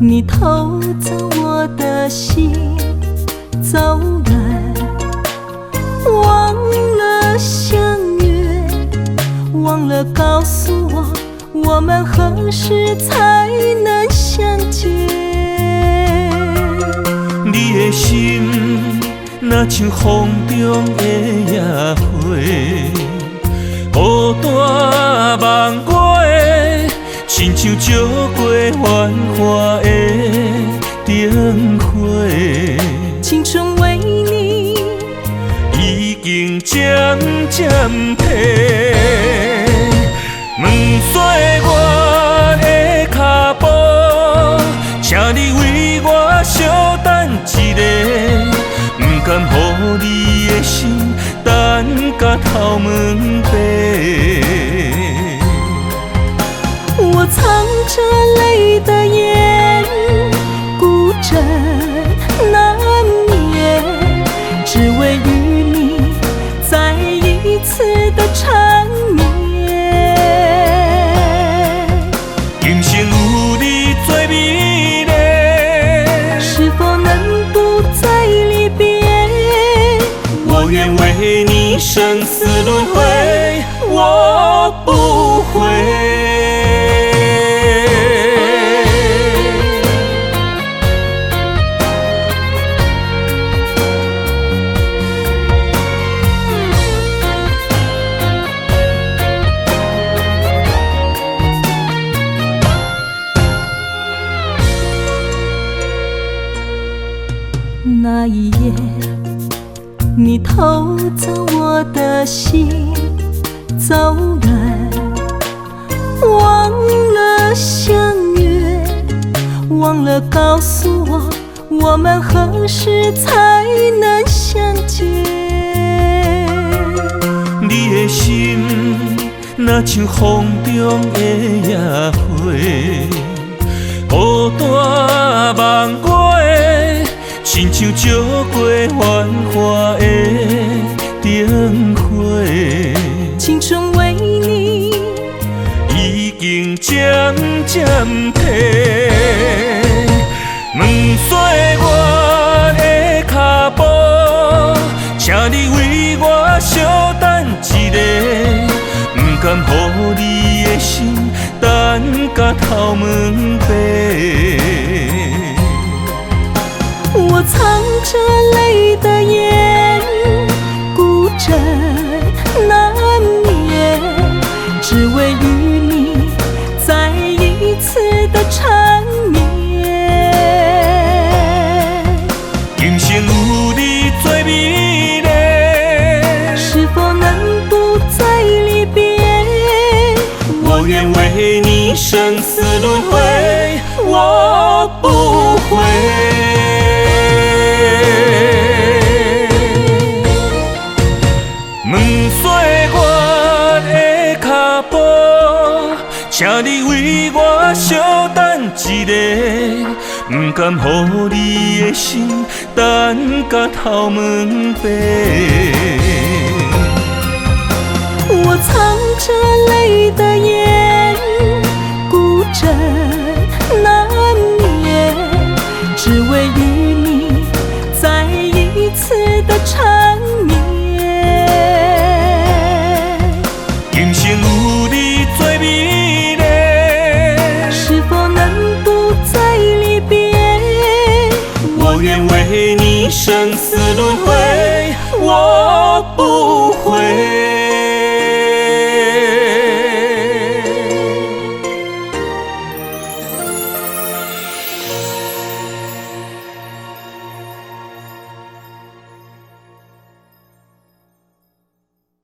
你偷走我的心，走远，忘了相约，忘了告诉我们何时才能相见。你的心若像风中的野花，孤单梦外，亲像照过繁华的灯火。青春为你已经渐渐褪，问岁我的脚步，请你为我稍等一下，不甘予你的心等到头毛白。我藏着泪的眼，孤枕难眠，只为与你再一次的缠绵。今生有你做美丽，是否能不再离别？我愿为你生死轮回，我不悔。那一夜，你偷走我的心，走远，忘了相约，忘了告诉我们何时才能相见。你的心若像风中的野花，孤单梦外，亲像照过繁华的灯火。青春为你已经渐渐褪，问岁我的脚步，请你为我稍等一下，不甘予你的心等到头毛白。我藏着泪的眼，孤枕难眠，只为与你再一次的缠绵。今生有你做美丽，是否能不再离别？我愿为你生死轮回，我不悔。请你为我稍等一下，不甘予你的心等到头毛白。我藏着泪的眼，孤枕难眠，只为与你再一次的缠绵。今生有你做美丽，是否能不再离别？我愿为你生死轮回，我不悔。